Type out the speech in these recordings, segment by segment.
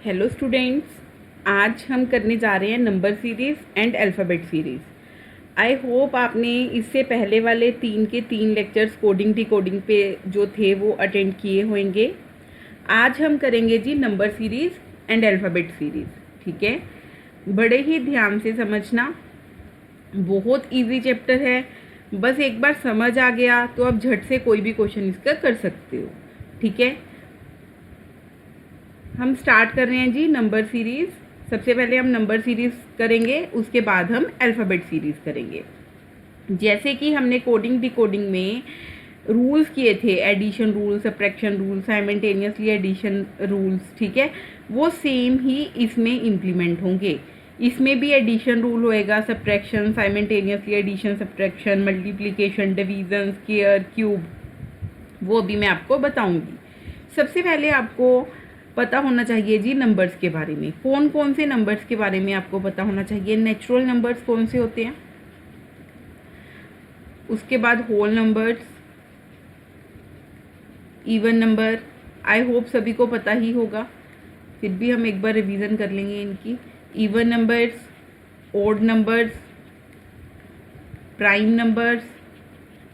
Hello students, आज हम करने जा रहे हैं number series and alphabet series. I hope आपने इससे पहले वाले 3 लेक्चर्स कोडिंग डिकोडिंग पे जो थे वो अटेंड किए होंगे। आज हम करेंगे जी number series and alphabet series. ठीक है, बड़े ही ध्यान से समझना, बहुत इजी चैप्टर है। बस एक बार समझ आ गया तो आप झट से कोई भी क्वेश्चन इसका कर सकते हो। ठीक है, हम स्टार्ट कर रहे हैं जी नंबर सीरीज़। सबसे पहले हम नंबर सीरीज़ करेंगे, उसके बाद हम अल्फ़ाबेट सीरीज़ करेंगे। जैसे कि हमने कोडिंग डिकोडिंग में रूल्स किए थे, addition rule, subtraction rule, simultaneously addition rules, ठीक है, वो सेम ही इसमें इम्प्लीमेंट होंगे। इसमें भी एडिशन रूल होएगा, subtraction, simultaneously addition, subtraction, multiplication, division, square, cube, वो भी मैं आपको बताऊंगी। सबसे पहले आपको पता होना चाहिए जी नंबर्स के बारे में। कौन कौन से नंबर्स के बारे में आपको पता होना चाहिए। नेचुरल नंबर्स कौन से होते हैं, उसके बाद whole numbers, even number. I hope सभी को पता ही होगा, फिर भी हम एक बार रिवीजन कर लेंगे इनकी। Even numbers, odd numbers, prime numbers,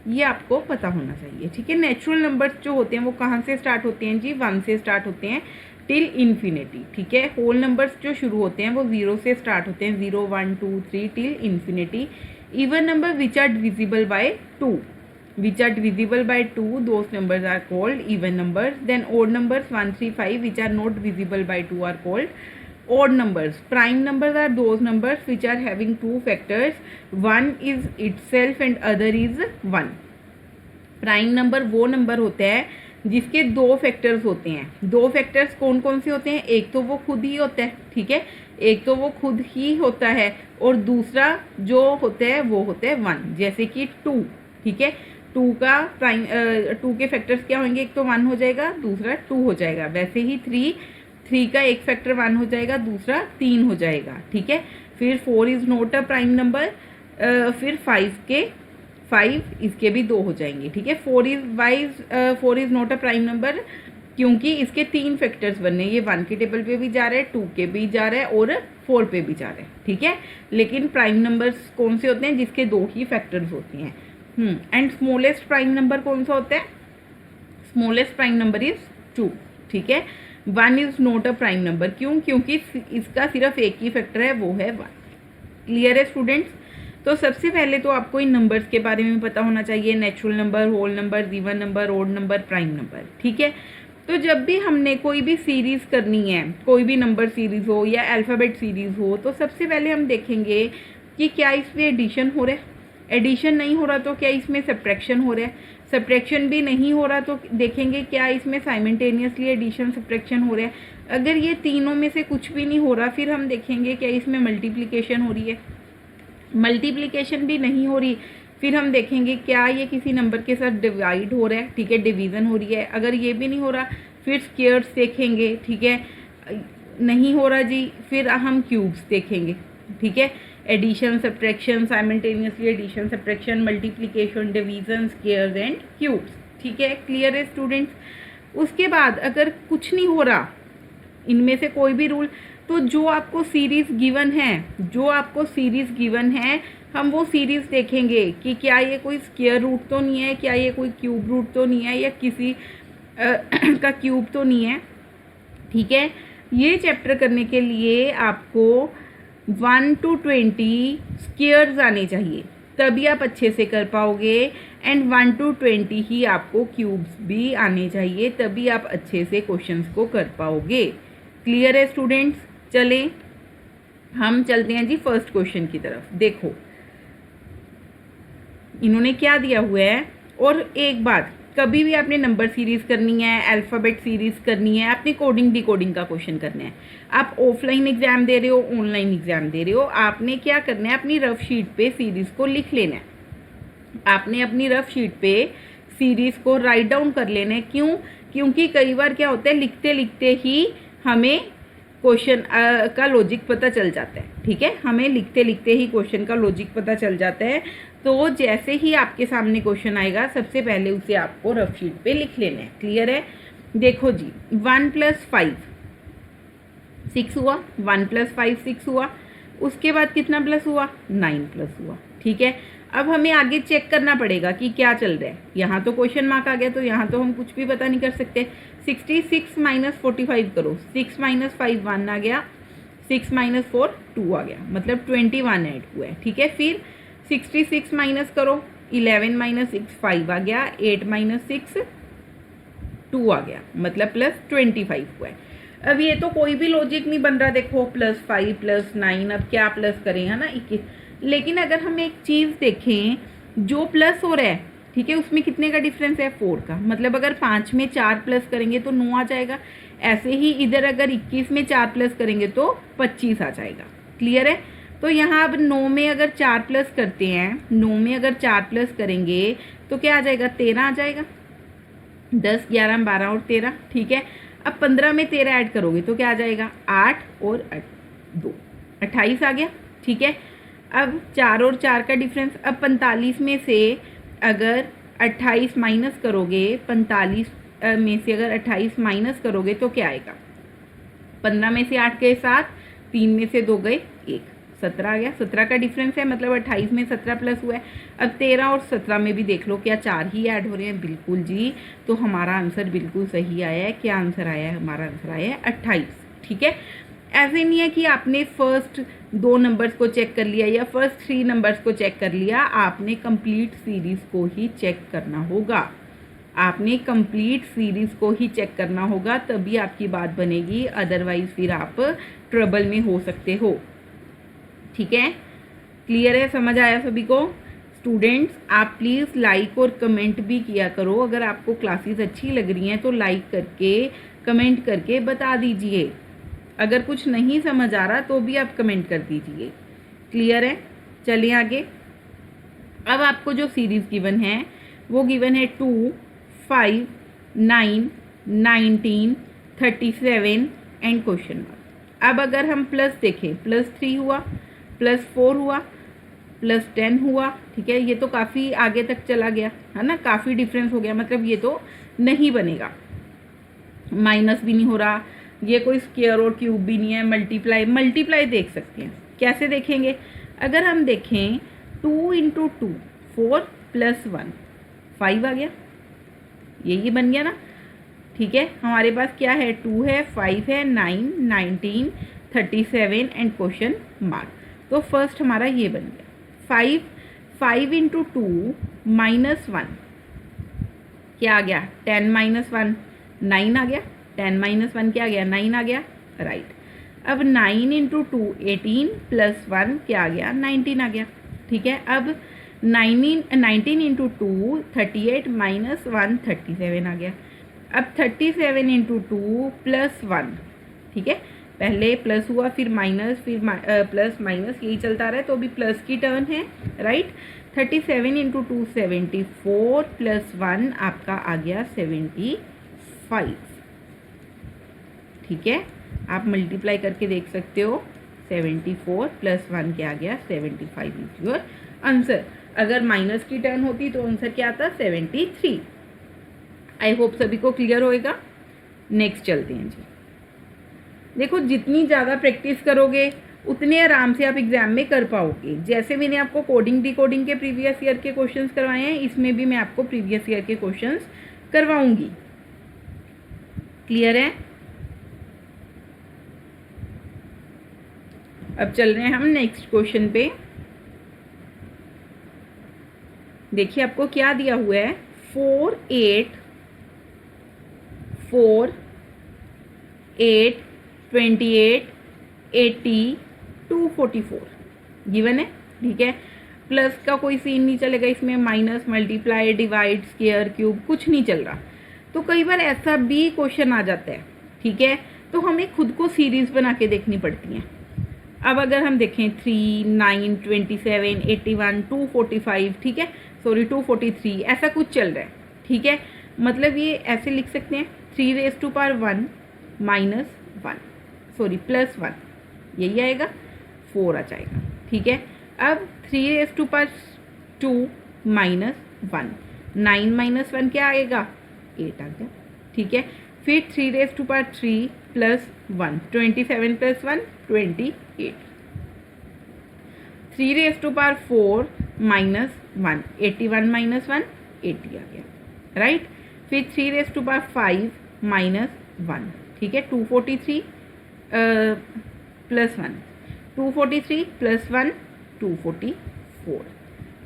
ये आपको पता होना चाहिए। ठीक है, नेचुरल नंबर्स जो होते हैं वो कहाँ से स्टार्ट होते हैं जी, 1 से स्टार्ट होते हैं टिल इन्फिनिटी। ठीक है, होल नंबर्स जो शुरू होते हैं वो 0 से स्टार्ट होते हैं, 0, 1, 2, 3 till infinity. Even number which are divisible by 2, which are divisible by 2, those numbers are called even numbers. Then odd numbers 1, 3, 5 which are not divisible by 2 are called odd numbers. Prime numbers are those numbers which are having two factors, one is itself and other is 1. Prime number वो number होता है जिसके 2 factors होते हैं। 2 factors कौन कौन से होते हैं, एक तो वो खुद ही होता है, ठीक है, एक तो वो खुद ही होता है, और दूसरा जो होता है वो होता है 1। जैसे कि 2, ठीक है, 2 का प्राइम 2 के फैक्टर्स क्या होंगे, एक तो 1 हो जाएगा, दूसरा 2 हो जाएगा। वैसे ही 3 का एक फैक्टर 1 हो जाएगा, दूसरा 3 हो जाएगा। ठीक है, फिर 4 is not a prime number, फिर 5 इसके भी 2 हो जाएंगे। ठीक है, 4 is not a prime number क्योंकि इसके 3 फैक्टर्स बनने, ये 1 के टेबल पे भी जा रहा है, 2 के भी जा रहा है और 4 पे भी जा रहा है। ठीक है, लेकिन प्राइम नंबर्स कौन से होते हैं, जिसके 2 ही फैक्टर्स होते हैं। एंड स्मॉलेस्ट प्राइम नंबर कौन सा होता है, स्मॉलेस्ट प्राइम नंबर इज 2। ठीक है, 1 is not a prime number, क्यों, क्योंकि इसका सिर्फ एक ही फैक्टर है, वो है 1। क्लियर है स्टूडेंट्स। तो सबसे पहले तो आपको इन नंबर्स के बारे में पता होना चाहिए, natural number, whole number, even number, odd number, prime number. ठीक है, तो जब भी हमने कोई भी सीरीज़ करनी है, कोई भी नंबर सीरीज़ हो या अल्फ़ाबेट सीरीज़ हो, तो सबसे पहले हम देखेंगे कि क्या इसमें एडिशन हो रहा है। एडिशन नहीं हो रहा तो क्या इसमें सब्ट्रैक्शन हो रहा है। सब्ट्रैक्शन भी नहीं हो रहा तो देखेंगे क्या इसमें साइमल्टेनियसली एडिशन सब्ट्रैक्शन हो रहा है। अगर ये तीनों में से कुछ भी नहीं हो रहा, फिर हम देखेंगे क्या इसमें मल्टीप्लिकेशन हो रही है। मल्टीप्लिकेशन भी नहीं हो रही, फिर हम देखेंगे क्या ये किसी नंबर के साथ डिवाइड हो रहा है। ठीक है, डिवीज़न हो रही है। अगर ये भी नहीं हो रहा, फिर स्क्वायर्स देखेंगे। ठीक है, नहीं हो रहा जी, फिर हम क्यूब्स देखेंगे। ठीक है, addition, subtraction, simultaneously addition, subtraction, multiplication, division, squares and cubes. ठीक है, क्लियर है स्टूडेंट्स। उसके बाद अगर कुछ नहीं हो रहा इनमें से कोई भी रूल, तो जो आपको सीरीज़ गिवन है, हम वो सीरीज़ देखेंगे कि क्या ये कोई स्क्वायर रूट तो नहीं है, क्या ये कोई क्यूब रूट तो नहीं है, या किसी का क्यूब तो नहीं है। ठीक है, ये चैप्टर करने के लिए आपको 1 to 20 स्क्वायर्स आने चाहिए, तभी आप अच्छे से कर पाओगे। एंड 1 to 20 ही आपको क्यूब्स भी आने चाहिए, तभी आप अच्छे से क्वेश्चंस को कर पाओगे। क्लियर है स्टूडेंट्स। चलें हम चलते हैं जी फर्स्ट क्वेश्चन की तरफ। देखो इन्होंने क्या दिया हुआ है। और एक बात, कभी भी आपने नंबर सीरीज़ करनी है, अल्फ़ाबेट सीरीज़ करनी है, आपने कोडिंग डिकोडिंग का क्वेश्चन करना है, आप ऑफलाइन एग्ज़ाम दे रहे हो, ऑनलाइन एग्ज़ाम दे रहे हो, आपने क्या करना है, अपनी रफ शीट पे सीरीज़ को लिख लेना है। आपने अपनी रफ शीट पे सीरीज़ को राइट डाउन कर लेना है। क्यों, क्योंकि कई बार क्या होता है, लिखते लिखते ही हमें क्वेश्चन का लॉजिक पता चल जाता है। ठीक है, हमें लिखते लिखते ही क्वेश्चन का लॉजिक पता चल जाता है। तो जैसे ही आपके सामने क्वेश्चन आएगा, सबसे पहले उसे आपको रफ शीट पे लिख लेना है। क्लियर है। देखो जी, 1 + 5 6 हुआ, 1 + 5 6 हुआ, उसके बाद कितना प्लस हुआ, 9 प्लस हुआ। ठीक है, अब हमें आगे चेक करना पड़ेगा कि क्या चल रहा है। यहाँ तो क्वेश्चन मार्क आ गया, तो यहाँ तो हम कुछ भी पता नहीं कर सकते। 66 - 45 करो, 6 - 5 1 आ गया, 6 - 4 2 आ गया, मतलब 21 ऐड हुआ है। ठीक है, फिर 66 माइनस करो, 11 - 6 5 आ गया, 8 - 6 2 आ गया, मतलब +25 हुआ है। अब ये तो कोई भी लॉजिक नहीं बन रहा, देखो +5 +9, अब क्या प्लस करें, है ना 21। लेकिन अगर हम एक चीज़ देखें, जो प्लस हो रहा है, ठीक है, उसमें कितने का डिफरेंस है, 4 का, मतलब अगर 5 में 4 प्लस करेंगे तो 9 आ जाएगा। ऐसे ही इधर अगर 21 में 4 प्लस करेंगे तो 25 आ जाएगा। क्लियर है? तो यहाँ अब 9 में अगर 4 प्लस करते हैं, 9 में अगर 4 प्लस करेंगे तो क्या आ जाएगा, 13 आ जाएगा। 10 11 12 और 13। ठीक है, अब 15 में 13 ऐड करोगे तो क्या आ जाएगा, 8 और 2 28 आ गया। ठीक है, अब 4 और 4 का डिफरेंस, अब 45 में से अगर 28 माइनस करोगे, 45 में से अगर 28 माइनस करोगे तो क्या आएगा, 15 में से 8 गए 7, 3 में से 2 गए 1, 17 आ गया। 17 का डिफरेंस है, मतलब 28 में 17 प्लस हुआ है। अब 13 और 17 में भी देख लो, क्या 4 ही ऐड हो रहे हैं, बिल्कुल जी। तो हमारा आंसर बिल्कुल सही आया है। क्या आंसर आया है, हमारा आंसर आया है 28। ठीक है, ऐसे नहीं है कि आपने फर्स्ट 2 नंबर्स को चेक कर लिया या फर्स्ट 3 नंबर्स को चेक कर लिया, आपने कंप्लीट सीरीज़ को ही चेक करना होगा। आपने कंप्लीट सीरीज़ को ही चेक करना होगा, तभी आपकी बात बनेगी, अदरवाइज फिर आप ट्रबल में हो सकते हो। ठीक है, क्लियर है, समझ आया सभी को? स्टूडेंट्स, आप प्लीज़ लाइक और कमेंट भी किया करो। अगर आपको क्लासेस अच्छी लग रही हैं तो लाइक करके, कमेंट करके बता दीजिए। अगर कुछ नहीं समझ आ रहा तो भी आप कमेंट कर दीजिए। क्लियर है? चलिए आगे। अब आपको जो सीरीज़ गिवन है वो गिवन है 2 5 9 19 37 एंड क्वेश्चन मार्क। अब अगर हम प्लस देखें, +3 हुआ, +4 हुआ, +10 हुआ। ठीक है, ये तो काफ़ी आगे तक चला गया, है ना, काफ़ी डिफरेंस हो गया, मतलब ये तो नहीं बनेगा। माइनस भी नहीं हो रहा, ये कोई स्क्वायर और क्यूब भी नहीं है। मल्टीप्लाई देख सकते हैं। कैसे देखेंगे, अगर हम देखें 2 × 2 4 + 1 5 आ गया, यही बन गया ना। ठीक है, हमारे पास क्या है, 2 है, 5 है, 9 19 37 एंड क्वेश्चन मार्क। तो फर्स्ट हमारा ये बन गया 5 × 2 -1 क्या आ गया, 10 - 1 9 आ गया, 10 - 1 क्या आ गया, 9 आ गया, राइट। अब 9 × 2 18 + 1 क्या आ गया, 19 आ गया। ठीक है, अब 19 × 2 38 - 1 37 आ गया। अब 37 × 2 + 1, ठीक है, पहले प्लस हुआ, फिर माइनस, फिर प्लस माइनस, यही चलता रहा है, तो अभी प्लस की टर्न है, राइट। 37 × 2 74 + 1 आपका आ गया 75। ठीक है, आप मल्टीप्लाई करके देख सकते हो। 74 + 1 क्या आ गया, 75 इज योर आंसर। अगर माइनस की टर्न होती तो आंसर क्या आता, 73। आई होप सभी को क्लियर होएगा। नेक्स्ट चलते हैं जी। देखो, जितनी ज़्यादा प्रैक्टिस करोगे उतने आराम से आप एग्जाम में कर पाओगे। जैसे मैंने आपको कोडिंग डिकोडिंग के प्रीवियस ईयर के क्वेश्चंस करवाए हैं, इसमें भी मैं आपको प्रीवियस ईयर के क्वेश्चंस करवाऊंगी। क्लियर है? अब चल रहे हैं हम नेक्स्ट क्वेश्चन पे। देखिए आपको क्या दिया हुआ है, 4 8 4 8 28 80 244 गिवन है। ठीक है, प्लस का कोई सीन नहीं चलेगा इसमें, minus, multiply, divide, square, cube कुछ नहीं चल रहा। तो कई बार ऐसा भी क्वेश्चन आ जाता है, ठीक है, तो हमें खुद को सीरीज बना के देखनी पड़ती हैं। अब अगर हम देखें 3 9 27 81 245, ठीक है, सॉरी 243, ऐसा कुछ चल रहा है। ठीक है, मतलब ये ऐसे लिख सकते हैं 3⁻1 - 1, सॉरी +1, यही आएगा, 4 आ जाएगा। ठीक है, अब 3⁻2 - 1, 9 - 1 क्या आएगा, 8 आ गया। ठीक है, फिर 3⁻3 + 1, 27 + 1 28, 3 रेज़ टू पावर 4 -1, 81 - 1 80 आ गया, राइट। फिर 3 रेज़ टू पावर 5 -1, ठीक है, 243 + 1, 243 + 1 244।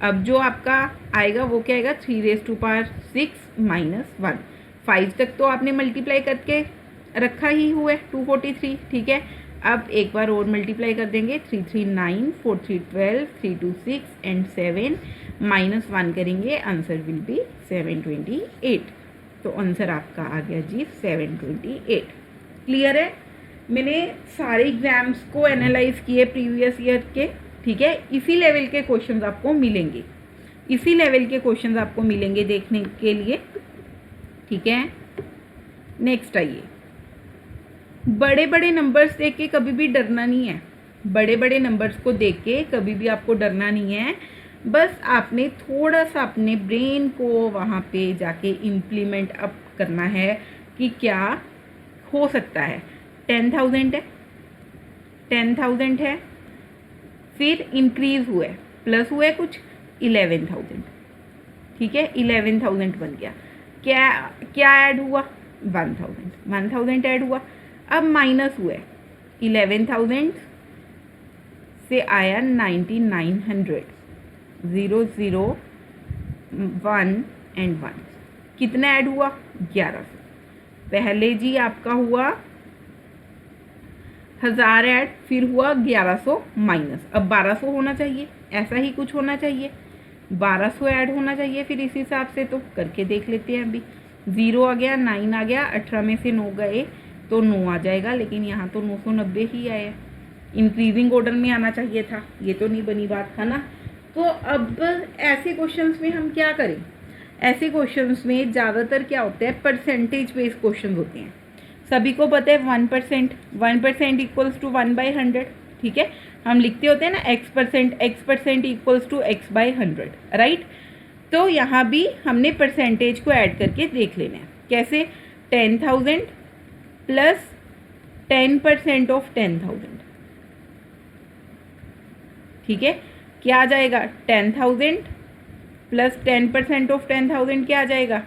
अब जो आपका आएगा वो क्या आएगा, 3 रेज़ टू पावर 6 -1। 5 तक तो आपने मल्टीप्लाई करके रखा ही हुआ है 243, ठीक है। अब एक बार और मल्टीप्लाई कर देंगे, 3 3 9, 4 3 12, 3 2 6 एंड 7 -1 करेंगे, आंसर विल बी 728। तो आंसर आपका आ गया जी 728। क्लियर है। मैंने सारे एग्जाम्स को एनालाइज किए प्रीवियस ईयर के, ठीक है। इसी लेवल के क्वेश्चंस आपको मिलेंगे, इसी लेवल के क्वेश्चंस आपको मिलेंगे देखने के लिए, ठीक है। नेक्स्ट आइए, बड़े बड़े नंबर्स देख के कभी भी डरना नहीं है, बड़े बड़े नंबर्स को देख के कभी भी आपको डरना नहीं है। बस आपने थोड़ा सा अपने ब्रेन को वहाँ पे जाके इम्प्लीमेंट अप करना है कि क्या हो सकता है। 10,000 है, 10,000 है, फिर इंक्रीज हुआ है, प्लस हुआ है कुछ 11,000, ठीक है, 11,000 बन गया। क्या क्या ऐड हुआ, 1,000 ऐड हुआ। अब माइनस हुआ है, 11,000 से आया 9,900, 0 0 1 एंड 1, कितना ऐड हुआ, 1100। पहले जी आपका हुआ 1000 ऐड, फिर हुआ 1100 माइनस, अब 1200 होना चाहिए, ऐसा ही कुछ होना चाहिए, 1200 ऐड होना चाहिए फिर इस हिसाब से। तो करके देख लेते हैं। अभी 0 आ गया, 9 आ गया, 18 में से 9 गए तो 9 आ जाएगा, लेकिन यहाँ तो 990 ही आया, इंक्रीजिंग ऑर्डर में आना चाहिए था, ये तो नहीं बनी बात था ना। तो अब ऐसे क्वेश्चंस में हम क्या करें, ऐसे क्वेश्चंस में ज़्यादातर क्या होता है, परसेंटेज बेस्ड क्वेश्चन होते हैं। सभी को पता है 1%, 1% इक्वल्स टू 1/100, ठीक है। हम लिखते होते हैं ना x% equals to x/100, right. तो यहाँ भी हमने परसेंटेज को ऐड करके देख लेना है। कैसे, 10,000 प्लस 10% ऑफ 10,000, ठीक है, क्या आ जाएगा, 10,000 प्लस 10% ऑफ 10,000 क्या आ जाएगा,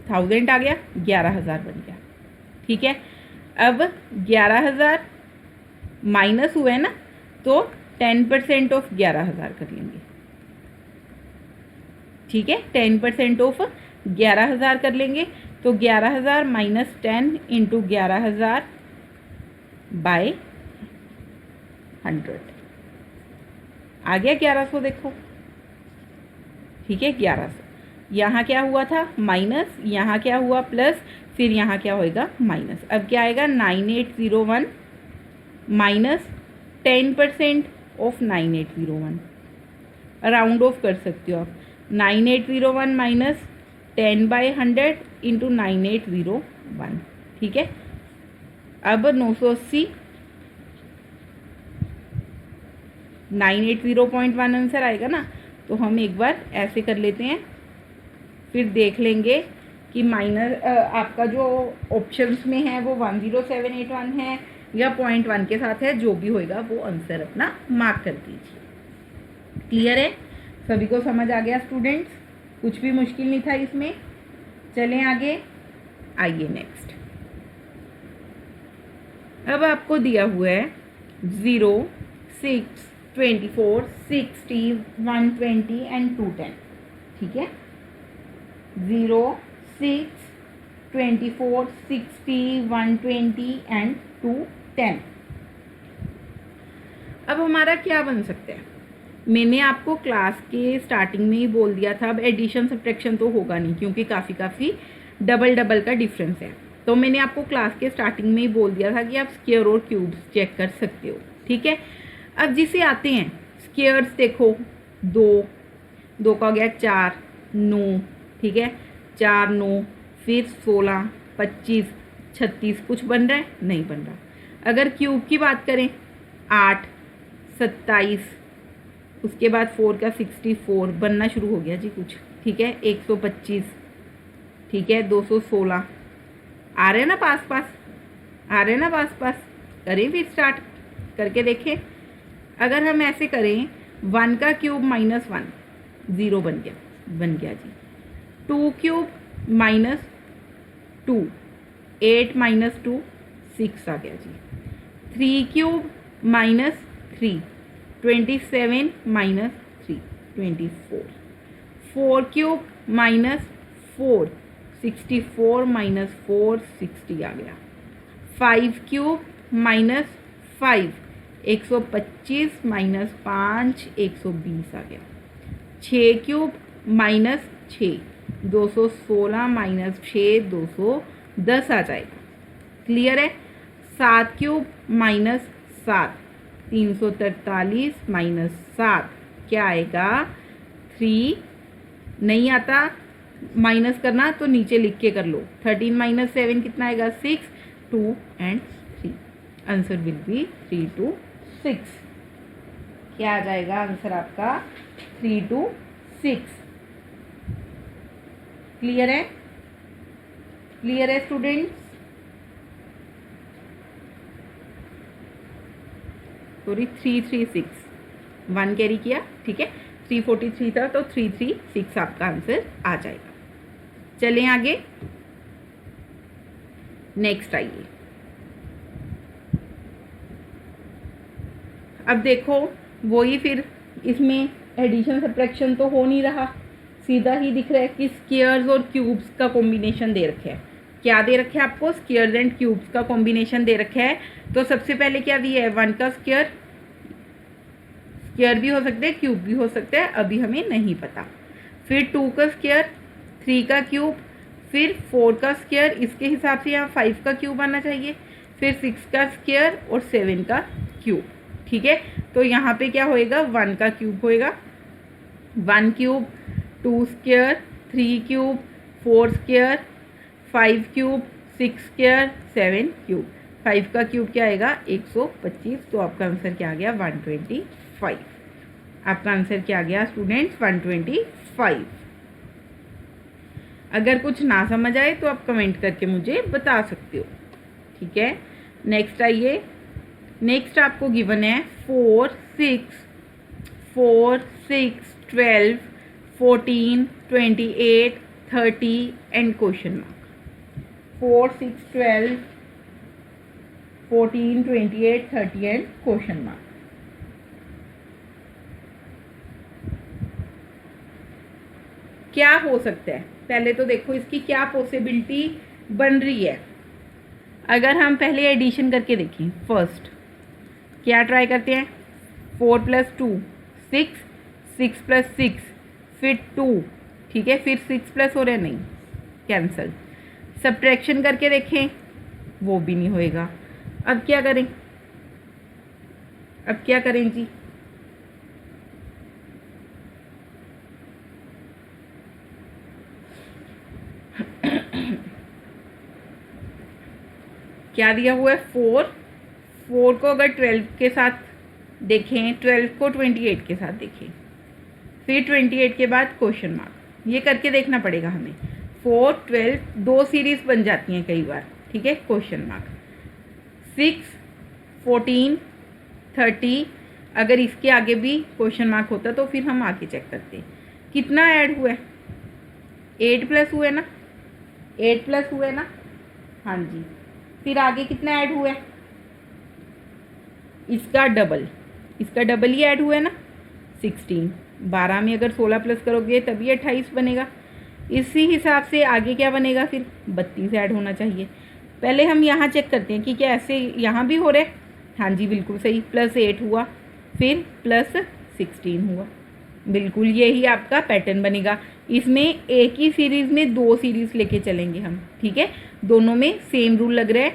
1000 आ गया, 11,000 बन गया, ठीक है। अब 11,000 माइनस हुआ है ना, तो 10% ऑफ 11,000 कर लेंगे, ठीक है, 10% ऑफ 11,000 कर लेंगे। तो 11,000 माइनस 10 इंटू 11,000 बाय 100 आ गया 1100, देखो, ठीक है, 1100। यहाँ क्या हुआ था, माइनस, यहाँ क्या हुआ, प्लस, फिर यहाँ क्या होएगा, माइनस। अब क्या आएगा, 9801 माइनस 10% ऑफ 9801, राउंड ऑफ कर सकते हो आप, 9801 माइनस 10/100 इंटू 9801, ठीक है। अब 980, 980.1 आंसर आएगा ना। तो हम एक बार ऐसे कर लेते हैं, फिर देख लेंगे कि माइनर आपका जो ऑप्शंस में है वो 10781 है या 0.1 के साथ है, जो भी होएगा वो आंसर अपना मार्क कर दीजिए। क्लियर है, सभी को समझ आ गया स्टूडेंट्स, कुछ भी मुश्किल नहीं था इसमें। चलें आगे, आइए नेक्स्ट। अब आपको दिया हुआ है 0, 6, 24, 60, 120 एंड 210, ठीक है। 0, 6, 24, 60, 120 एंड 210। अब हमारा क्या बन सकता है, मैंने आपको क्लास के स्टार्टिंग में ही बोल दिया था। अब एडिशन सब्ट्रैक्शन तो होगा नहीं, क्योंकि काफ़ी डबल का डिफरेंस है। तो मैंने आपको क्लास के स्टार्टिंग में ही बोल दिया था कि आप स्क्वायर और क्यूब्स चेक कर सकते हो, ठीक है। अब जिसे आते हैं स्क्वायर्स, देखो 2 का हो गया 4, 9, ठीक है, 4 9, फिर 16, 25, 36, कुछ बन रहा है, नहीं बन रहा। अगर क्यूब की बात करें, 8, 27, उसके बाद 4 का 64 बनना शुरू हो गया जी कुछ, ठीक है, 125, ठीक है, 216, आ रहे ना पास पास, आ रहे ना पास पास। करें फिर स्टार्ट करके देखें। अगर हम ऐसे करें 1 का क्यूब माइनस 1 0 बन गया जी। 2 क्यूब माइनस 2 8 माइनस 2 6 आ गया जी। 3 cube minus 3 27 minus 3 24। 4 cube minus 4 64 minus 4 60 आ गया। 5 क्यूब माइनस 5 125 माइनस 5 120 आ गया। 6 क्यूब माइनस 6 216 माइनस 6 210 आ जाएगा। क्लियर है। 7 क्यूब माइनस 7 343 माइनस 7 क्या आएगा 3। नहीं आता माइनस करना तो नीचे लिख के कर लो। 13 माइनस 7 कितना आएगा 6 2 एंड 3। Answer will be 3 2 6। क्या आ जाएगा आंसर आपका 3 2 6। क्लियर है। क्लियर है स्टूडेंट्स। सॉरी 336 1 कैरी किया, ठीक है। 343 था तो 336 आपका आंसर आ जाएगा। चलें आगे। नेक्स्ट आइए। अब देखो वही फिर इसमें एडिशन सब्ट्रैक्शन तो हो नहीं रहा, सीधा ही दिख रहा है कि स्क्वायर्स और क्यूब्स का कॉम्बिनेशन दे रखा है। क्या दे रखा है आपको स्क्वायर्स एंड क्यूब्स का कॉम्बिनेशन दे रखा है। तो सबसे पहले क्या दिया है 1 का स्क्वायर, स्क्वायर भी हो सकता है क्यूब भी हो सकता है, अभी हमें नहीं पता। फिर 2 का स्क्वायर, 3 का क्यूब, फिर 4 का स्क्वायर, इसके हिसाब से यहाँ 5 का क्यूब आना चाहिए, फिर 6 का स्क्वायर और 7 का क्यूब, ठीक है। तो यहाँ पे क्या होएगा 1 का क्यूब होएगा, 1 cube, 2 square, 3 cube, 4 square, 5 cube, 6 square, 7 cube. 5 का क्यूब क्या आएगा 125। तो आपका आंसर क्या आ गया 125। आपका आंसर क्या आ गया स्टूडेंट्स 125। अगर कुछ ना समझ आए तो आप कमेंट करके मुझे बता सकते हो, ठीक है। नेक्स्ट आइए। नेक्स्ट आपको गिवन है 4 6 12 14 28 30 and question mark. 4 6 12 14 28 30 and question mark. क्या हो सकता है पहले तो देखो इसकी क्या पॉसिबिलिटी बन रही है। अगर हम पहले एडिशन करके देखें, फर्स्ट क्या ट्राई करते हैं 4 + 2 6 6 + 6 फिर 2, ठीक है, फिर 6 प्लस हो रहा है नहीं कैंसल। सब्ट्रैक्शन करके देखें वो भी नहीं होएगा। अब क्या करें, अब क्या करें जी। क्या दिया हुआ है 4 को अगर 12 के साथ देखें, 12 को 28 के साथ देखें, फिर 28 के बाद क्वेश्चन मार्क, ये करके देखना पड़ेगा हमें। 4 12 2 सीरीज बन जाती हैं कई बार, ठीक है, क्वेश्चन मार्क। 6 14 30 अगर इसके आगे भी क्वेश्चन मार्क होता तो फिर हम आगे चेक करते कितना ऐड हुआ है 8 प्लस हुआ है ना, 8 प्लस हुआ है ना, हाँ जी। फिर आगे कितना ऐड हुआ है इसका डबल, इसका डबल ही ऐड हुआ है ना 16। 12 में अगर 16 प्लस करोगे तभी 28 बनेगा। इसी हिसाब से आगे क्या बनेगा फिर 32 ऐड होना चाहिए। पहले हम यहाँ चेक करते हैं कि क्या ऐसे यहाँ भी हो रहा है, हाँ जी बिल्कुल सही, +8 हुआ, फिर +16 हुआ, बिल्कुल यही आपका पैटर्न बनेगा। इसमें एक ही सीरीज़ में 2 सीरीज़ लेके चलेंगे हम, ठीक है, दोनों में सेम रूल लग रहा है।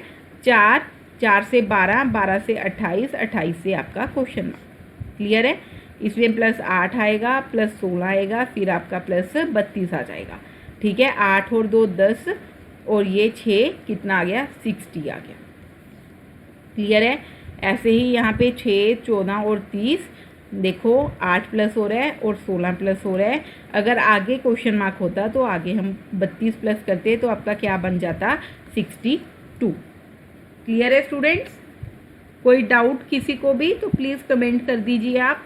4 से 12, 12 से 28, 28 से आपका क्वेश्चन मार्क। क्लियर है। इसमें +8 आएगा, +16 आएगा, फिर आपका +32 आ जाएगा, ठीक है। 8 और 2 10 और ये 6 कितना आ गया 60 आ गया। क्लियर है। ऐसे ही यहाँ पे 6 14 और 30 देखो 8 प्लस हो रहा है और 16 प्लस हो रहा है। अगर आगे क्वेश्चन मार्क होता तो आगे हम 32 प्लस करते तो आपका क्या बन जाता 62। क्लियर है स्टूडेंट्स? कोई डाउट किसी को भी तो प्लीज़ कमेंट कर दीजिए आप।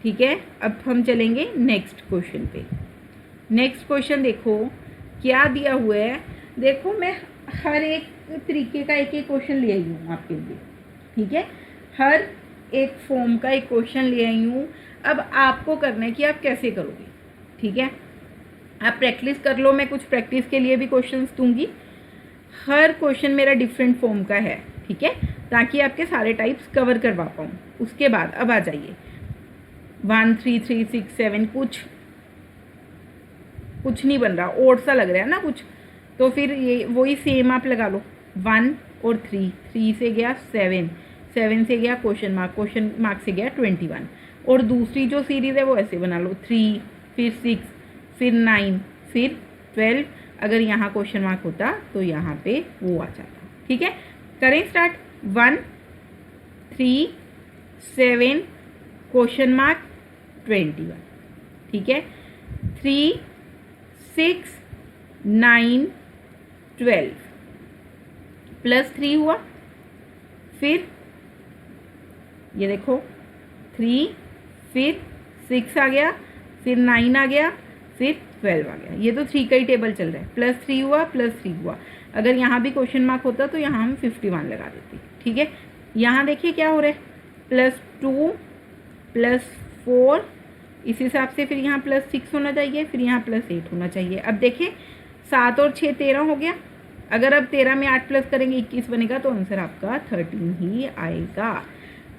ठीक है, अब हम चलेंगे नेक्स्ट क्वेश्चन पे। नेक्स्ट क्वेश्चन देखो क्या दिया हुआ है। देखो मैं हर एक तरीके का एक एक क्वेश्चन ले आई हूँ आपके लिए। ठीक है, हर एक फॉर्म का एक क्वेश्चन ले आई हूँ। अब आपको करना है कि आप कैसे करोगे। ठीक है, आप प्रैक्टिस कर लो, मैं कुछ प्रैक्टिस के लिए भी क्वेश्चंस दूंगी। हर क्वेश्चन मेरा डिफरेंट फॉर्म का है। ठीक है, ताकि आपके सारे टाइप्स कवर करवा पाऊँ। उसके बाद अब आ जाइए 1 3 3 6 7 कुछ नहीं बन रहा, ओड सा लग रहा है ना कुछ, तो फिर ये वही सेम आप लगा लो 1 और 3 से गया 7 से गया क्वेश्चन मार्क से गया 21। और दूसरी जो सीरीज़ है वो ऐसे बना लो 3 फिर 6 फिर 9 फिर 12। अगर यहाँ क्वेश्चन मार्क होता तो यहाँ पे वो आ जाता। ठीक है, करें स्टार्ट। 1 3 7 question mark 21। ठीक है, 3 6 9 12 +3 हुआ। फिर ये देखो 3 फिर 6 आ गया फिर 9 आ गया फिर 12 आ गया। ये तो 3 का ही टेबल चल रहा है। +3 हुआ +3 हुआ। अगर यहाँ भी क्वेश्चन मार्क होता तो यहाँ हम 51 लगा देते। ठीक है, यहाँ देखिए क्या हो रहा है +2 +4, इस हिसाब से फिर यहाँ +6 होना चाहिए, फिर यहाँ +8 होना चाहिए। अब देखिए 7 और 6 13 हो गया। अगर अब 13 में 8 प्लस करेंगे 21 बनेगा, तो आंसर आपका 13 ही आएगा।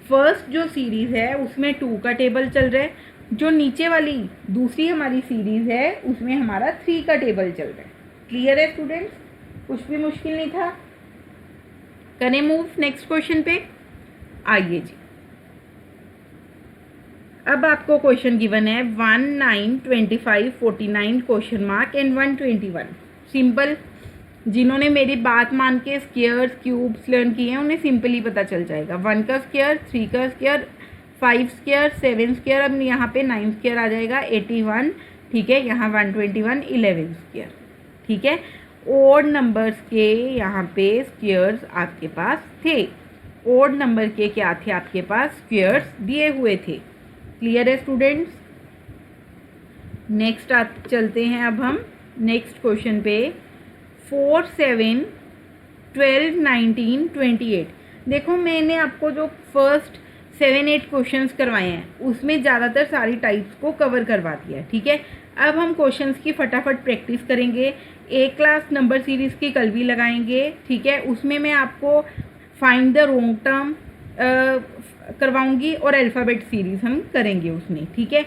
फर्स्ट जो सीरीज़ है उसमें 2 का टेबल चल रहा है, जो नीचे वाली दूसरी हमारी सीरीज़ है उसमें हमारा 3 का टेबल चल रहा है। क्लियर है स्टूडेंट्स? कुछ भी मुश्किल नहीं था। करें मूव नेक्स्ट क्वेश्चन पे। आइए जी, अब आपको क्वेश्चन गिवन है 1 9 25 49 क्वेश्चन मार्क एंड 121। सिंपल, जिन्होंने मेरी बात मान के स्क्वायर्स क्यूब्स लर्न किए हैं उन्हें सिंपली पता चल जाएगा। 1 का स्क्वायर, 3 का स्क्वायर, 5 स्क्वायर, 7 स्क्वायर, अब यहाँ पे 9 स्क्वायर आ जाएगा 81। ठीक है, यहाँ 121 11 स्क्वायर। ठीक है, ओड नंबर्स के यहाँ पे स्क्वायर्स आपके पास थे। ओड नंबर के क्या थे आपके पास? स्क्वायर्स दिए हुए थे। क्लियर है स्टूडेंट्स? नेक्स्ट चलते हैं अब हम नेक्स्ट क्वेश्चन पे। 4 7 12 19 28। देखो मैंने आपको जो फर्स्ट 7 8 क्वेश्चंस करवाए हैं उसमें ज़्यादातर सारी टाइप्स को कवर करवा दिया है। ठीक है, अब हम क्वेश्चंस की फटाफट प्रैक्टिस करेंगे। एक क्लास नंबर सीरीज़ की कल भी लगाएंगे। ठीक है, उसमें मैं आपको फाइंड द रोंग टर्म करवाऊंगी और अल्फ़ाबेट सीरीज़ हम करेंगे उसमें। ठीक है,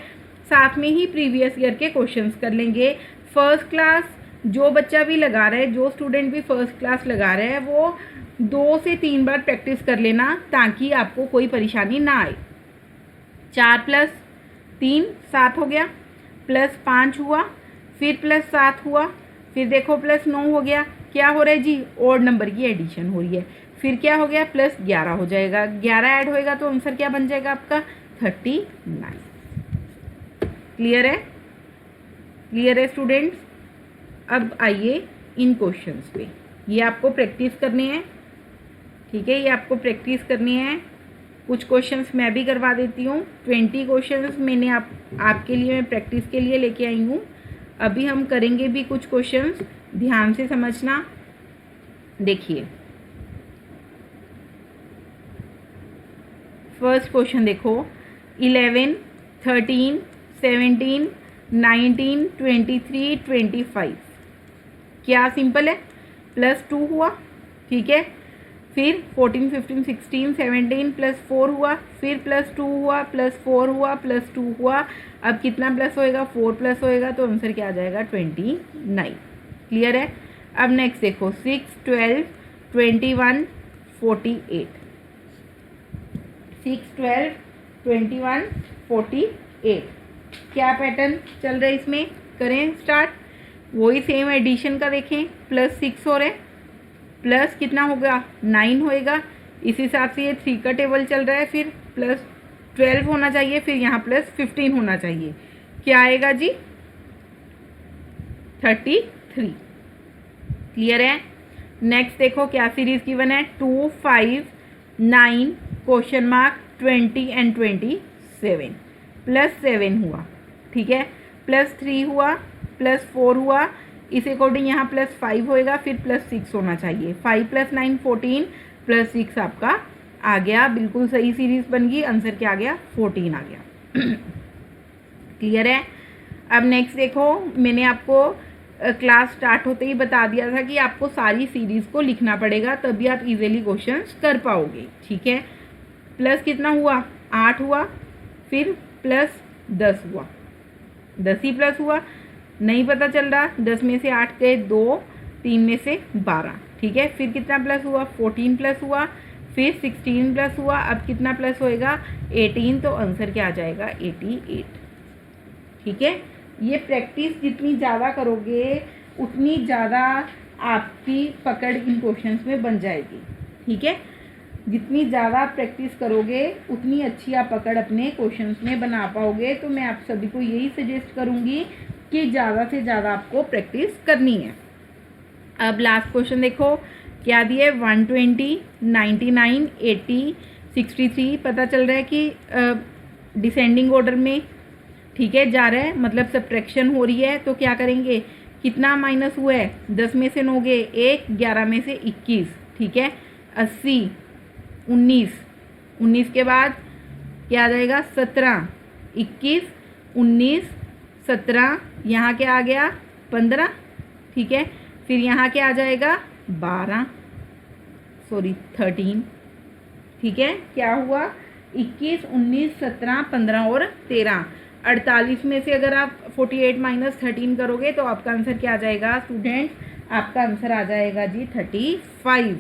साथ में ही प्रीवियस ईयर के क्वेश्चंस कर लेंगे। फर्स्ट क्लास जो बच्चा भी लगा रहा है, जो स्टूडेंट भी फर्स्ट क्लास लगा रहा है, वो 2 से 3 बार प्रैक्टिस कर लेना ताकि आपको कोई परेशानी ना आए। 4 + 3 7 हो गया, +5 हुआ, फिर +7 हुआ, फिर देखो +9 हो गया। क्या हो रहा है जी? ओड नंबर की एडिशन हो रही है। फिर क्या हो गया? +11 हो जाएगा। 11 ऐड होएगा तो आंसर क्या बन जाएगा आपका? 39। क्लियर है? क्लियर है स्टूडेंट्स? अब आइए इन क्वेश्चंस पे। ये आपको प्रैक्टिस करनी है। ठीक है, ये आपको प्रैक्टिस करनी है। कुछ क्वेश्चंस मैं भी करवा देती हूँ। 20 क्वेश्चंस मैंने आपके लिए मैं प्रैक्टिस के लिए लेके आई हूँ। अभी हम करेंगे भी कुछ क्वेश्चंस, ध्यान से समझना। देखिए फर्स्ट क्वेश्चन देखो 11 13 17 19 23 25। क्या सिंपल है? +2 हुआ। ठीक है, फिर 14 15 16 17 +4 हुआ, फिर +2 हुआ, +4 हुआ, +2 हुआ। अब कितना प्लस होएगा? 4 प्लस होएगा, तो आंसर क्या आ जाएगा? 29। क्लियर है? अब नेक्स्ट देखो 6 12 21 48। 6 12 21 48। क्या पैटर्न चल रहा है इसमें? करें स्टार्ट। वही सेम एडिशन का देखें। +6 हो रहे, प्लस कितना होगा? 9 होएगा। इस हिसाब से ये 3 का टेबल चल रहा है। फिर 12 होना चाहिए, फिर यहाँ प्लस 15 होना चाहिए। क्या आएगा जी? 33। क्लियर है? नेक्स्ट देखो क्या सीरीज गिवन है, 2, 5, 9 क्वेश्चन मार्क 20 एंड 27 प्लस 7 हुआ, ठीक है, प्लस 3 हुआ, प्लस 4 हुआ, इस अकॉर्डिंग यहाँ प्लस 5 होएगा, फिर प्लस 6 होना चाहिए। 5 + 9 14 प्लस 6 आपका आ गया, बिल्कुल सही सीरीज बन गई। आंसर क्या आ गया? 14 आ गया। क्लियर है? अब नेक्स्ट देखो, मैंने आपको क्लास स्टार्ट होते ही बता दिया था कि आपको सारी सीरीज को लिखना पड़ेगा, तभी आप इजीली क्वेश्चंस कर पाओगे, ठीक है। प्लस कितना हुआ? 8 हुआ, फिर प्लस 10 हुआ, 10 ही प्लस हुआ, नहीं पता चल रहा, 10 में से 8 गए 2, 3 में से 12, ठीक है। फिर कितना प्लस हुआ? 14 प्लस हुआ, फिर 16 प्लस हुआ, अब कितना प्लस होएगा? 18, तो आंसर क्या आ जाएगा? 88, ठीक है। ये प्रैक्टिस जितनी ज़्यादा करोगे उतनी ज़्यादा आपकी पकड़ इन क्वेश्चंस में बन जाएगी, ठीक है। जितनी ज़्यादा प्रैक्टिस करोगे उतनी अच्छी आप पकड़ अपने क्वेश्चंस में बना पाओगे। तो मैं आप सभी को यही सजेस्ट करूँगी कि ज़्यादा से ज़्यादा आपको प्रैक्टिस करनी है। अब लास्ट क्वेश्चन देखो क्या दिए, 120, 99, 80, 63। पता चल रहा है कि डिसेंडिंग ऑर्डर में, ठीक है, जा रहा है, मतलब सब्ट्रैक्शन हो रही है। तो क्या करेंगे, कितना माइनस हुआ है? 10 में से 9 गए 1, 11 में से 21, ठीक है। 80, 19, 19 के बाद क्या आ जाएगा? 17, 21, 19, 17, यहाँ क्या आ गया? 15, ठीक है। फिर यहाँ क्या आ जाएगा? 13, ठीक है। क्या हुआ? 21, 19, 17, 15 और 13, 48 में से अगर आप 48 - 13 करोगे तो आपका आंसर क्या आ जाएगा स्टूडेंट? आपका आंसर आ जाएगा जी 35।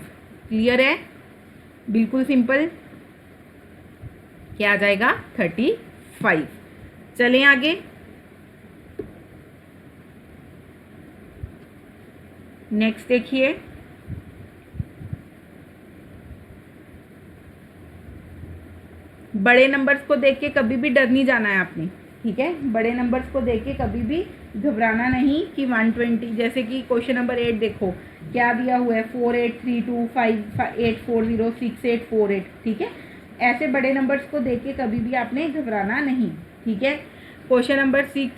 क्लियर है? बिल्कुल सिंपल। क्या आ जाएगा? 35। चलें आगे। नेक्स्ट देखिए, बड़े नंबर्स को देख के कभी भी डर नहीं जाना है आपने, ठीक है। बड़े नंबर्स को देख के कभी भी घबराना नहीं कि 120, जैसे कि क्वेश्चन नंबर 8 देखो क्या दिया हुआ है, 4832 5840 6848, ठीक है। ऐसे बड़े नंबर्स को देख के कभी भी आपने घबराना नहीं, ठीक है। क्वेश्चन नंबर 6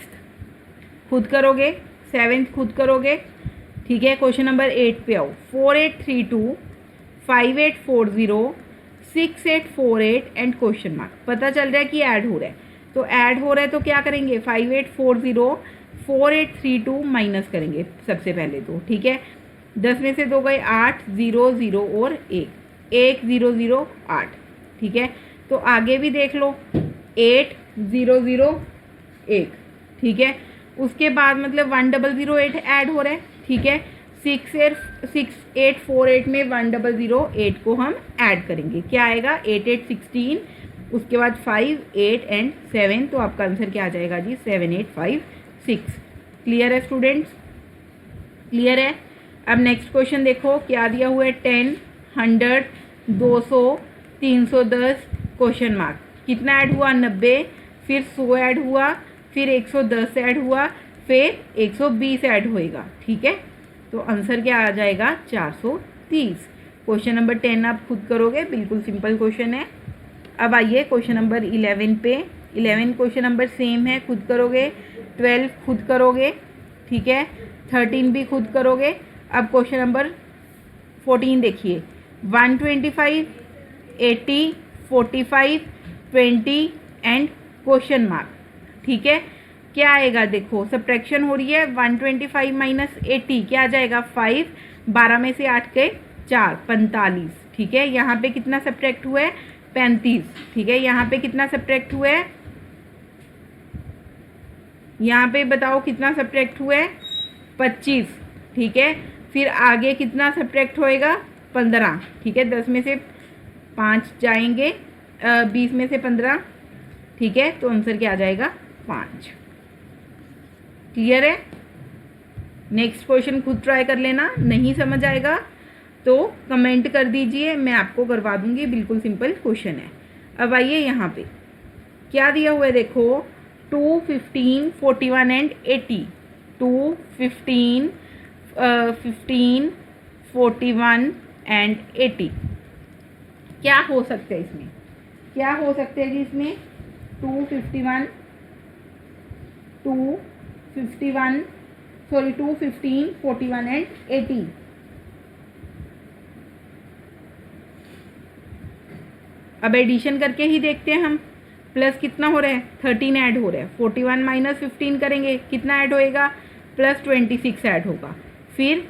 खुद करोगे, 7 खुद करोगे, ठीक है। क्वेश्चन नंबर 8 पे आओ, 4832 5840 6848 एंड क्वेश्चन मार्क। पता चल रहा है कि ऐड हो रहा है, तो ऐड हो रहा है तो क्या करेंगे? 5840 4832 माइनस करेंगे सबसे पहले तो, ठीक है। 10 में से 2 गए 8, 0 0 और 1, 1 0 0 8, ठीक है। तो आगे भी देख लो, 8 0 0 1, ठीक है। उसके बाद मतलब 1008 ऐड हो रहा है, ठीक है। 6848 में 1008 को हम ऐड करेंगे, क्या आएगा? 8 8 16, उसके बाद 5 8 एंड 7, तो आपका आंसर क्या आ जाएगा जी? 7856। क्लियर है स्टूडेंट्स? क्लियर है? अब नेक्स्ट क्वेश्चन देखो क्या दिया हुआ है, 10 100 200 310 क्वेश्चन मार्क। कितना ऐड हुआ? 90, फिर 100 ऐड हुआ, फिर 110 ऐड हुआ, फिर 120 ऐड होएगा, ठीक है। तो आंसर क्या आ जाएगा? 430। क्वेश्चन नंबर 10 आप खुद करोगे, बिल्कुल सिंपल क्वेश्चन है। अब आइए क्वेश्चन नंबर 11 पे। 11 क्वेश्चन नंबर सेम है, खुद करोगे। 12 खुद करोगे, ठीक है। 13 भी खुद करोगे। अब क्वेश्चन नंबर 14 देखिए, 125 80 45 20 एंड क्वेश्चन मार्क, ठीक है। क्या आएगा? देखो सब्ट्रैक्शन हो रही है, 125 - 80 क्या आ जाएगा? 5, 12 में से 8 गए 4, 45, ठीक है। यहाँ पे कितना सब्ट्रैक्ट हुआ है? 35, ठीक है। यहाँ पे कितना सब्ट्रैक्ट हुआ है? यहाँ पे बताओ कितना सब्ट्रैक्ट हुआ है? 25, ठीक है। फिर आगे कितना सब्ट्रैक्ट होएगा? 15, ठीक है। 10 में से 5 जाएंगे, 20 में से 15, ठीक है। तो आंसर क्या आ जाएगा? 5। क्लियर है? नेक्स्ट क्वेश्चन खुद ट्राई कर लेना, नहीं समझ आएगा तो कमेंट कर दीजिए, मैं आपको करवा दूंगी, बिल्कुल सिंपल क्वेश्चन है। अब आइए यहाँ पे क्या दिया हुआ है देखो, 2, 15, 41 एंड 80। 2, 15, 15, 41 एंड 80। क्या हो सकता है इसमें, क्या हो सकते हैं जी इसमें, 2, 15, 41 एंड 80। अब एडिशन करके ही देखते हैं हम, प्लस कितना हो रहा है, 13 ऐड हो रहा है। 41 माइनस 15 करेंगे, कितना ऐड होएगा, प्लस 26 ऐड होगा। फिर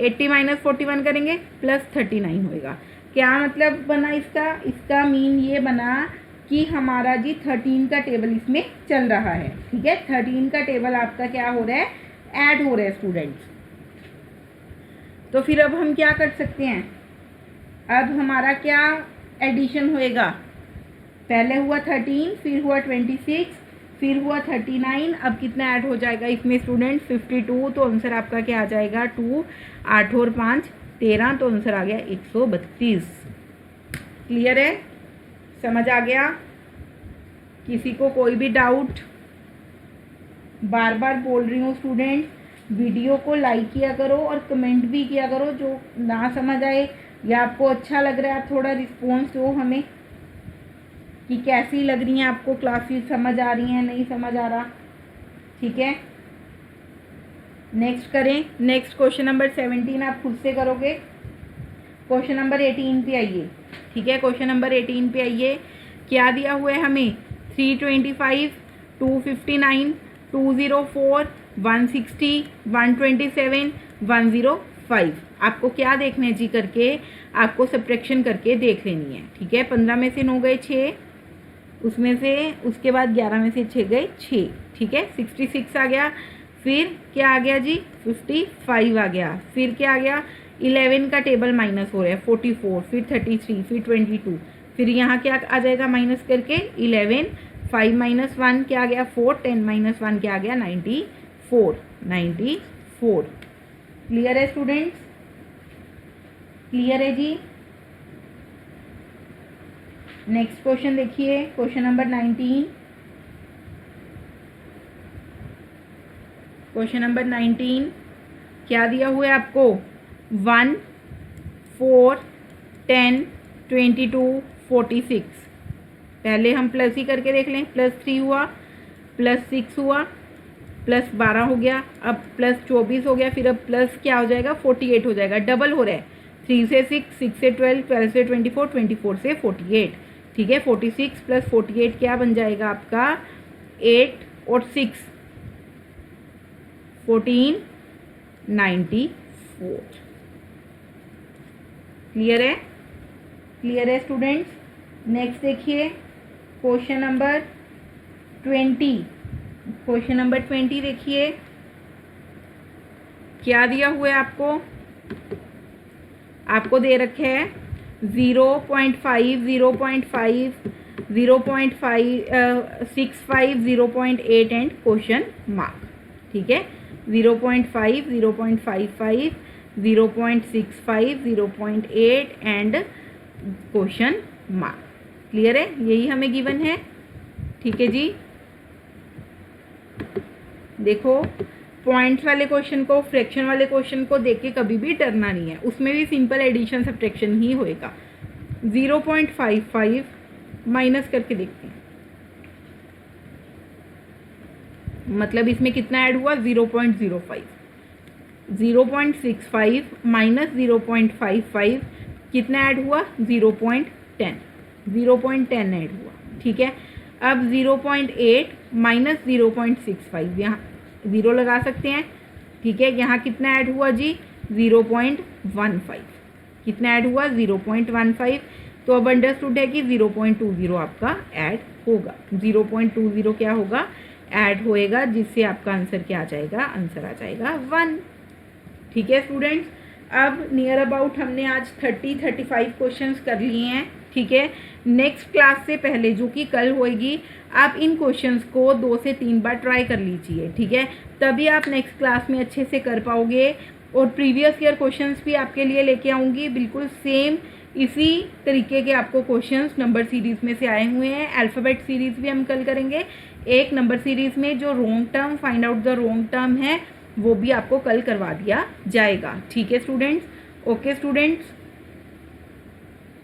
80 माइनस 41 करेंगे, प्लस 39 होएगा। क्या मतलब बना इसका, इसका मीन ये बना कि हमारा जी 13 का टेबल इसमें चल रहा है। ठीक है, 13 का टेबल आपका क्या हो रहा है, ऐड हो रहा है स्टूडेंट्स। तो फिर अब हम क्या कर सकते हैं, अब हमारा क्या एडिशन होएगा, पहले हुआ 13, फिर हुआ 26, फिर हुआ 39, अब कितना ऐड हो जाएगा इसमें स्टूडेंट, 52। तो आंसर आपका क्या आ जाएगा, 2, 8 और 5 13, तो आंसर आ गया 132। क्लियर है, समझ आ गया, किसी को कोई भी डाउट, बार बार बोल रही हूँ स्टूडेंट, वीडियो को लाइक किया करो और कमेंट भी किया करो, जो ना समझ आए या आपको अच्छा लग रहा है आप थोड़ा रिस्पॉन्स दो हमें कि कैसी लग रही हैं आपको क्लासेस, समझ आ रही हैं, नहीं समझ आ रहा। ठीक है, नेक्स्ट करें। नेक्स्ट क्वेश्चन नंबर 17 आप खुद से करोगे। क्वेश्चन नंबर 18 पे आइए। ठीक है, क्वेश्चन नंबर 18 पे आइए। क्या दिया हुआ है हमें, 325, 259, 204, 160, 127, 105। आपको क्या देखना है जी करके, आपको सब्ट्रैक्शन करके देख लेनी है। ठीक है, 15 में से 9 गए 6, उसमें से उसके बाद 11 में से 6 गए 6। ठीक है, 66 आ गया। फिर क्या आ गया जी, 55 आ गया। फिर क्या आ गया, 11 का टेबल माइनस हो रहा है, 44, फिर 33, फिर 22। फिर यहाँ क्या आ जाएगा माइनस करके 11, 5 माइनस 1 क्या आ गया 4, 10 माइनस 1 क्या आ गया 94, 94। क्लियर है स्टूडेंट्स, क्लियर है जी। नेक्स्ट क्वेश्चन देखिए, क्वेश्चन नंबर 19। क्वेश्चन नंबर 19 क्या दिया हुआ है आपको, 1, 4, 10, 22, 46। पहले हम प्लस ही करके देख लें, +3 हुआ, +6 हुआ, +12 हो गया, अब +24 हो गया, फिर अब प्लस क्या हो जाएगा 48 हो जाएगा, डबल हो रहा है, 3 से 6, 6 से 12, 12 से 24, 24 से 48। ठीक है, 46 + 48 क्या बन जाएगा आपका 8 और 6 14, 94। क्लियर है, क्लियर है स्टूडेंट्स। नेक्स्ट देखिए क्वेश्चन नंबर 20। क्वेश्चन नंबर 20 देखिए, क्या दिया हुआ है आपको, आपको दे रखे हैं 0.5, 0.5, 0.65, 0.8 एंड क्वेश्चन मार्क। ठीक है, 0.5, 0.55, 0.65, 0.8 एंड क्वेश्चन मार्क। क्लियर है, यही हमें गिवन है। ठीक है जी, देखो पॉइंट्स वाले क्वेश्चन को, फ्रैक्शन वाले क्वेश्चन को देख के कभी भी डरना नहीं है, उसमें भी सिंपल एडिशन सब्ट्रैक्शन ही होएगा। 0.55 माइनस करके देखते हैं, मतलब इसमें कितना ऐड हुआ 0.05, 0.65 माइनस 0.55 कितना ऐड हुआ 0.10, 0.10 ऐड हुआ। ठीक है, अब 0.8 माइनस 0.65, यहाँ 0 लगा सकते हैं। ठीक है, यहाँ कितना ऐड हुआ जी 0.15, कितना ऐड हुआ 0.15। तो अब अंडरस्टूड है कि 0.20 आपका ऐड होगा, 0.20 क्या होगा ऐड होएगा, जिससे आपका आंसर क्या आ जाएगा, आंसर आ जाएगा 1। ठीक है स्टूडेंट्स, अब नियर अबाउट हमने आज 35 क्वेश्चंस कर लिए हैं। ठीक है, नेक्स्ट क्लास से पहले जो कि कल होएगी, आप इन क्वेश्चंस को 2 से 3 बार ट्राई कर लीजिए। ठीक है, तभी आप नेक्स्ट क्लास में अच्छे से कर पाओगे। और प्रीवियस ईयर क्वेश्चंस भी आपके लिए लेके आऊँगी, बिल्कुल सेम इसी तरीके के आपको क्वेश्चंस नंबर सीरीज़ में से आए हुए हैं। अल्फ़ाबेट सीरीज़ भी हम कल करेंगे। एक नंबर सीरीज़ में जो wrong term, find out the wrong term है, वो भी आपको कल करवा दिया जाएगा। ठीक है स्टूडेंट्स? ओके स्टूडेंट्स,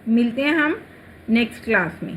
मिलते हैं हम नेक्स्ट क्लास में।